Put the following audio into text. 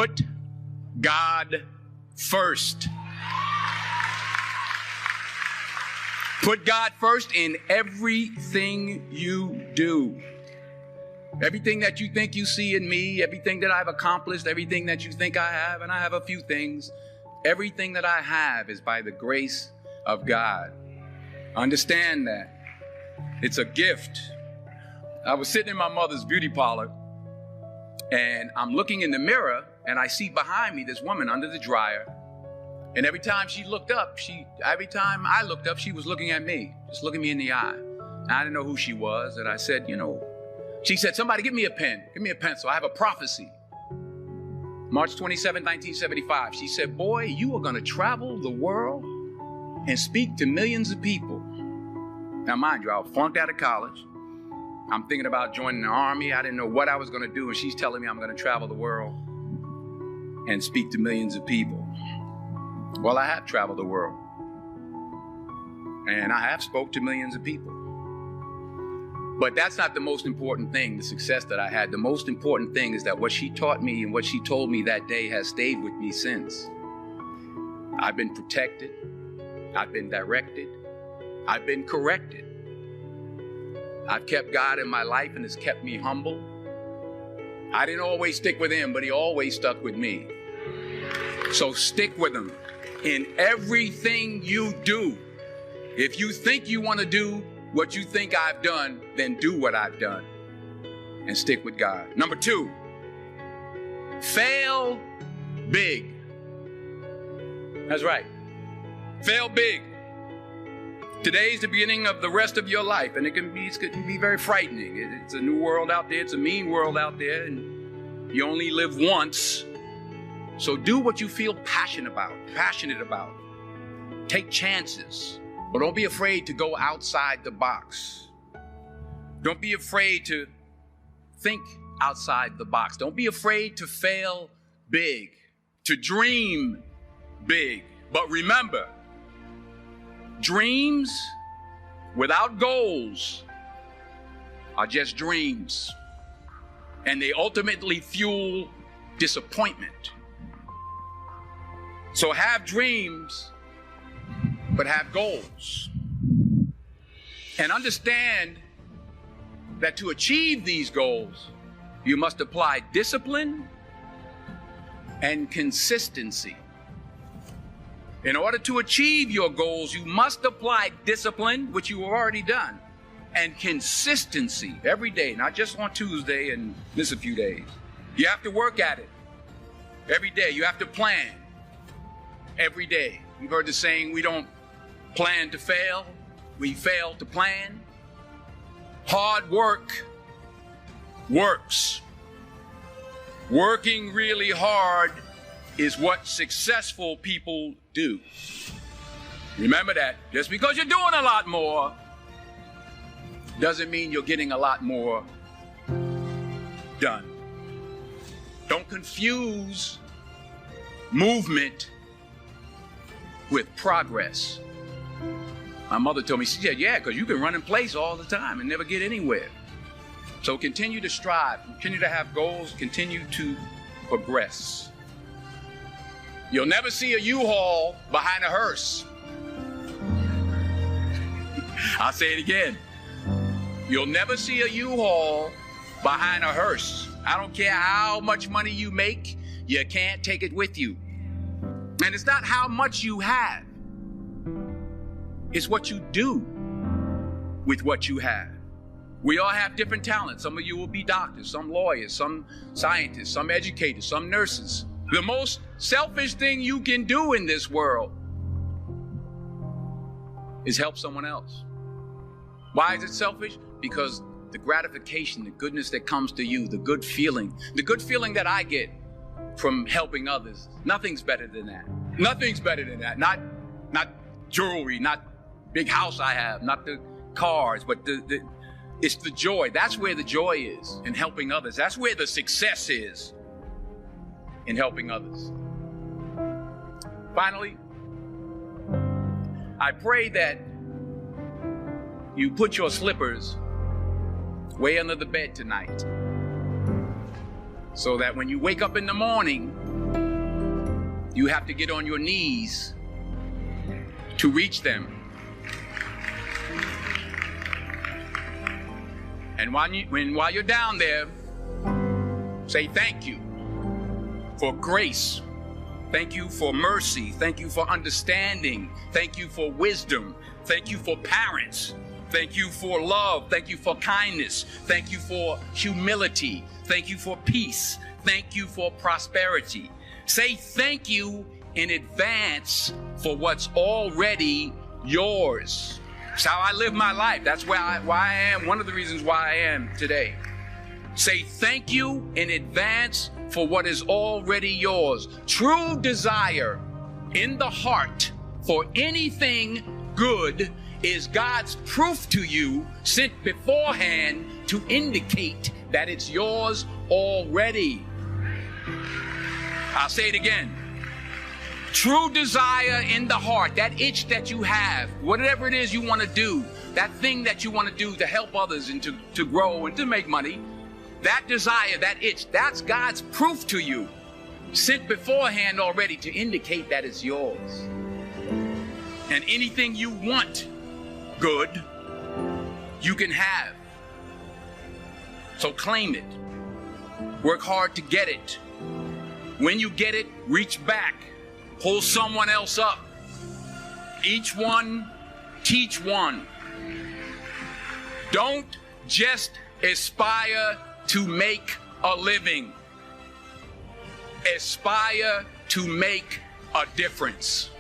Put God first. Put God first in everything you do. Everything that you think you see in me, everything that I've accomplished, everything that you think I have, and I have a few things, everything that I have is by the grace of God. Understand that. It's a gift. I was sitting in my mother's beauty parlor, and I'm looking in the mirror, and I see behind me this woman under the dryer. And every time I looked up, she was looking at me, just looking me in the eye. And I didn't know who she was, and I said, she said, somebody give me a pen, give me a pencil. I have a prophecy. March 27, 1975. She said, boy, you are going to travel the world and speak to millions of people. Now, mind you, I was flunked out of college. I'm thinking about joining the army. I didn't know what I was going to do. And she's telling me I'm going to travel the world and speak to millions of people. Well, I have traveled the world. And I have spoke to millions of people. But that's not the most important thing, the success that I had. The most important thing is that what she taught me and what she told me that day has stayed with me since. I've been protected. I've been directed. I've been corrected. I've kept God in my life, and it's kept me humble. I didn't always stick with him, but he always stuck with me. So stick with him in everything you do. If you think you want to do what you think I've done, then do what I've done and stick with God. Number 2, fail big. That's right. Fail big. Today's the beginning of the rest of your life, and it can be very frightening. It's a new world out there. It's a mean world out there, and you only live once. So do what you feel passionate about. Take chances. But don't be afraid to go outside the box. Don't be afraid to think outside the box. Don't be afraid to fail big, to dream big. But remember, dreams without goals are just dreams. And they ultimately fuel disappointment. So have dreams, but have goals. And understand that to achieve these goals, you must apply discipline and consistency. In order to achieve your goals, you must apply discipline, which you have already done, and consistency every day, not just on Tuesday and miss a few days. You have to work at it every day. You have to plan every day. You've heard the saying, we don't plan to fail, we fail to plan. Hard work works. Working really hard is what successful people do. Remember that. Just because you're doing a lot more doesn't mean you're getting a lot more done. Don't confuse movement with progress. My mother told me, she said, yeah, because you can run in place all the time and never get anywhere. So continue to strive, continue to have goals, continue to progress. You'll never see a U-Haul behind a hearse. I'll say it again. You'll never see a U-Haul behind a hearse. I don't care how much money you make, you can't take it with you. And it's not how much you have. It's what you do with what you have. We all have different talents. Some of you will be doctors, some lawyers, some scientists, some educators, some nurses. The most selfish thing you can do in this world is help someone else. Why is it selfish? Because the gratification, the goodness that comes to you, the good feeling that I get from helping others, nothing's better than that. Nothing's better than that. Not jewelry, not big house I have, not the cars, but it's the joy. That's where the joy is, in helping others. That's where the success is, in helping others. Finally, I pray that you put your slippers way under the bed tonight, so that when you wake up in the morning, You have to get on your knees to reach them. And while you're down there, say thank you for grace. Thank you for mercy. Thank you for understanding. Thank you for wisdom. Thank you for parents. Thank you for love. Thank you for kindness. Thank you for humility. Thank you for peace. Thank you for prosperity. Say thank you in advance for what's already yours. It's how I live my life. That's why I am. One of the reasons why I am today. Say thank you in advance for what is already yours. True desire in the heart for anything good is God's proof to you sent beforehand to indicate that it's yours already. I'll say it again. True desire in the heart, that itch that you have, whatever it is you want to do, that thing that you want to do to help others and to grow and to make money, that desire, that itch, that's God's proof to you, sent beforehand already to indicate that it's yours. And anything you want good, you can have. So claim it. Work hard to get it. When you get it, reach back. Pull someone else up. Each one, teach one. Don't just aspire to make a living. Aspire to make a difference.